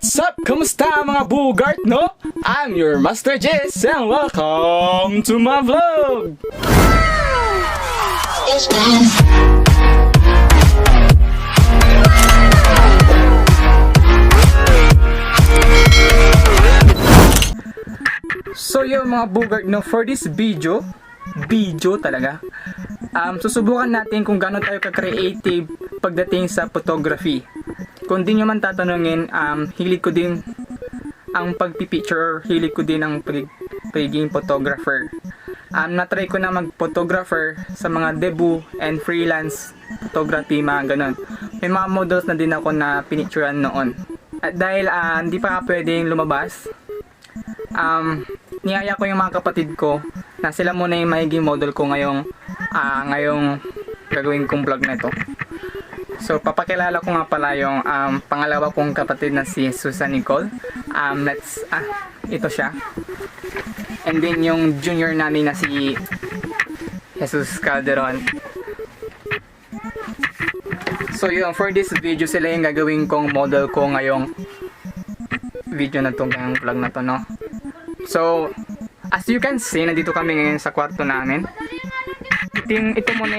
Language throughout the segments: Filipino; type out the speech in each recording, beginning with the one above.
What's up? Kamusta mga bugart, no? I'm your Master Jess and welcome to my vlog! So yung mga bugart, no, for this video talaga, susubukan natin kung gaano tayo ka-creative pagdating sa photography. Kung di nyo man tatanungin, hilig ko din ang pagpipicture, hilig ko din ang pagiging photographer. Natry ko na mag-photographer sa mga debut and freelance photography, mga ganun. May mga models na din ako na pinicturean noon. At dahil hindi pa pwedeng lumabas, niyaya ko yung mga kapatid ko na sila muna yung magiging model ko ngayong gagawin kong vlog na ito. So papakilala ko nga pala yung pangalawa kong kapatid na si Susan Nicole. Ito siya. And then yung junior namin na si Jesus Calderon. So yun, for this video sila yung gagawin kong model ko ngayong video na to, ngayong vlog na to, no? So as you can see, nandito kami ngayon sa kwarto namin. Ito muna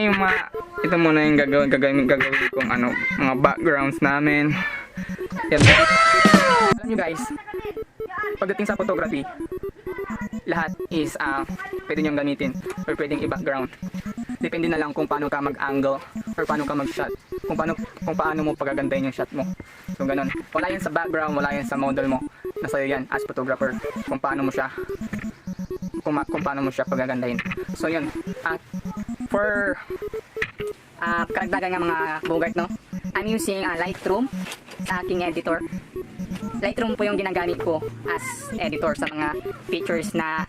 yung gagawin kong mga backgrounds namin. Yan. Alam nyo guys, pagdating sa photography, lahat is pwede nyong gamitin or pwedeng i-background. Depende na lang kung paano ka mag-angle or paano ka mag-shot. Kung paano mo pagagandahin yung shot mo. So ganun. Wala yan sa background, wala yan sa model mo. Nasa yan as photographer. Kung paano mo siya pagagandahin. So yun. For karagdagan nga mga bugart, no, I'm using Lightroom sa aking editor. Lightroom po yung ginagamit ko as editor sa mga pictures na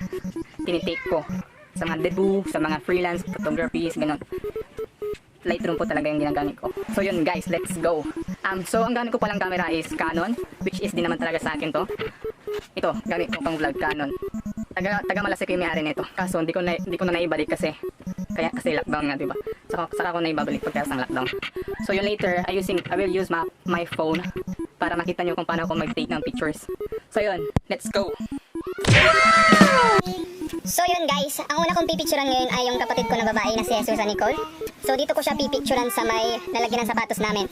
tinitake ko, sa mga debut, sa mga freelance photographies, ganun. Lightroom po talaga yung ginagamit ko. So yun guys, let's go. So ang gamit ko palang camera is Canon, which is din naman talaga sa akin to. Ito, gamit ko pang vlog, Canon. Taga Malasik yung may-ari nito. Kaso hindi ko na naibalik kasi lockdown nga, diba? Saka ko na ibabalik pagkatapos ng lockdown. So yun, later I will use my phone para makita nyo kung paano ako mag-take ng pictures. So yun, let's go. So yun guys, ang una kong pipicturean ngayon ay yung kapatid ko na babae na si Susan Nicole. So dito ko siya pipicturean sa may lalagyan ng sapatos namin.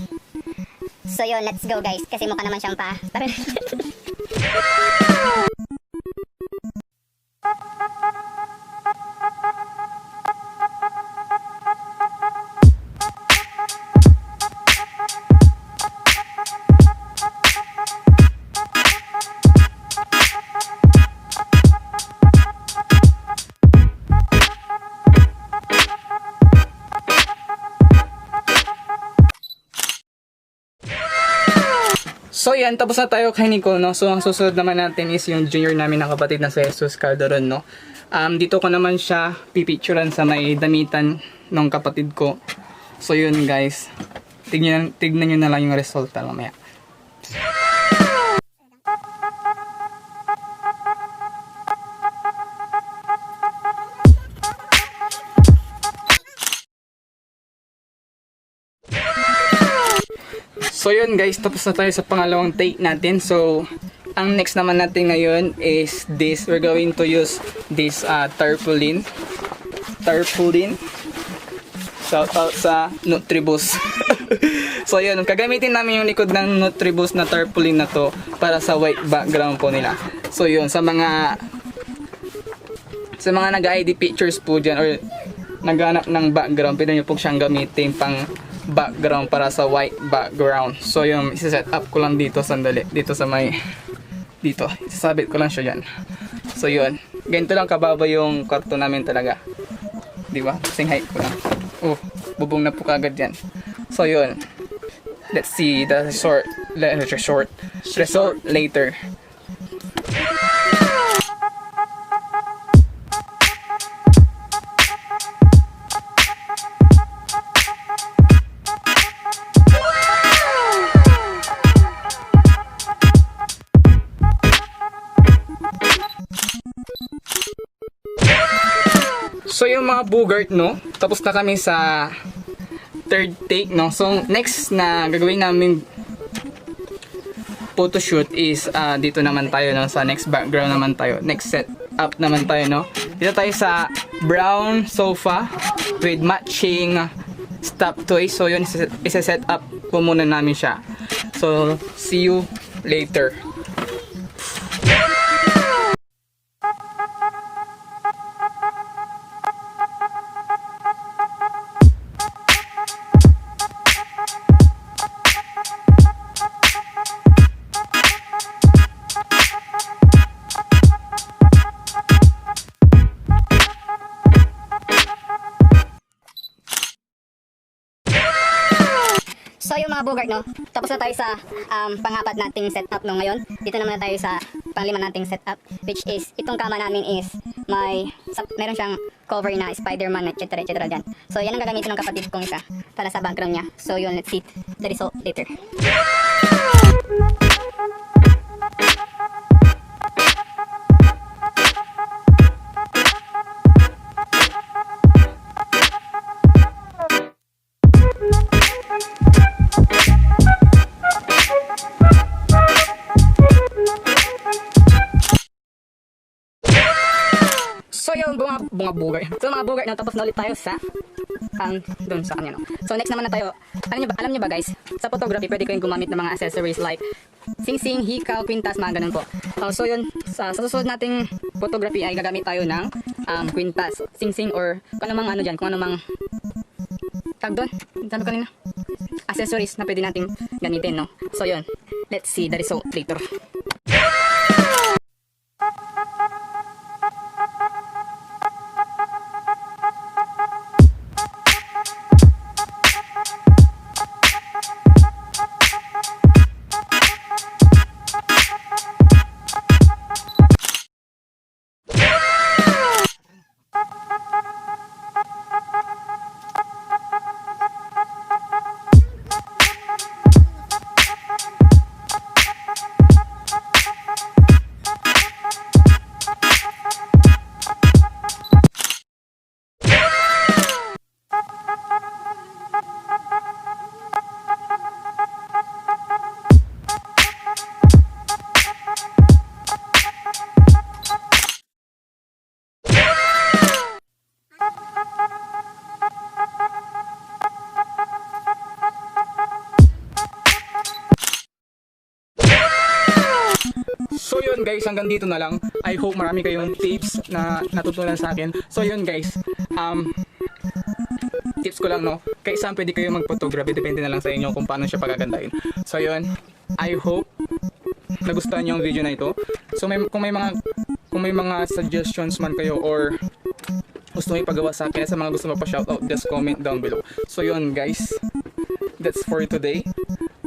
So yun, let's go guys, kasi mukha naman siyang pa. So yan, tapos na tayo kay Nicole, no? So ang susunod naman natin is yung junior namin na kapatid na si Jesus Calderon, no? Dito ko naman siya pipicturean sa may damitan ng kapatid ko. So yun guys, tignan nyo na lang yung resulta mamaya. So yun guys, tapos na tayo sa pangalawang take natin. So ang next naman natin ngayon is this. We're going to use this tarpaulin. Shout out sa Nutribus. So yun, kagamitin namin yung likod ng Nutribus na tarpaulin na to para sa white background po nila. So yun, sa mga nag-ID pictures po dyan or naghanap ng background, pwede nyo po siyang gamitin pang background para sa white background. So yung isa-set up ko lang dito sandali, dito isasabit ko lang siya dyan. So yun, ganito lang kababa yung kwarto namin talaga, diba? Kasing height ko lang. Bubong na po kagad yan. So yun, let's see the result later. So yung mga bugart, no, tapos na kami sa third take, no. So next na gagawin namin photo shoot is dito naman tayo, no? Sa next background naman tayo. Next setup naman tayo, no? Dito tayo sa brown sofa with matching stop toys. So yun, isa-set up po muna namin siya. So, see you later. So yung mga bugart, no, tapos na tayo sa pang-apat nating setup, no, ngayon. Dito naman na tayo sa pang-lima nating setup, which is, itong kama namin is, meron siyang cover na Spider-Man, etc. dyan. So yan ang gagamitin ng kapatid kong isa para sa background niya. So yun, let's see the result later. So yung mga bugart. So mga bugart na, tapos na ulit tayo sa doon sa kanya, no. So next naman na tayo. Alam niyo ba guys, sa photography pwede kayong gumamit ng mga accessories like sing-sing, hikaw, kwintas, mga ganun po. So yun, sa susunod nating photography ay gagamit tayo ng kwintas, sing-sing, or kung ano mang ano dyan, kung ano mang tag doon, sabi ko kanina, accessories na pwede nating gamitin, no. So yun, let's see the result later. So yun guys, hanggang dito na lang. I hope marami kayong tips na natutunan sa akin. So yun guys, tips ko lang, no, kay saan pwede kayo mag-photography, depende na lang sa inyo kung paano siya pagagandahin. So yun, I hope nagustuhan niyo ang video na ito. So kung may mga suggestions man kayo or gusto mo ipagawa sa akin, sa mga gusto mo pa shoutout, just comment down below. So yun guys, that's for today.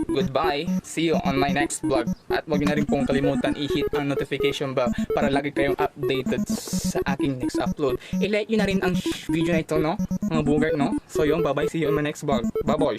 Goodbye. See you on my next vlog. At huwag niyo na rin pong kalimutan i-hit ang notification bell para lagi kayong updated sa aking next upload. I-like nyo na rin ang video na ito, no? Mga bugart, no? So yun, bye-bye. See you on my next vlog. Bye-bye.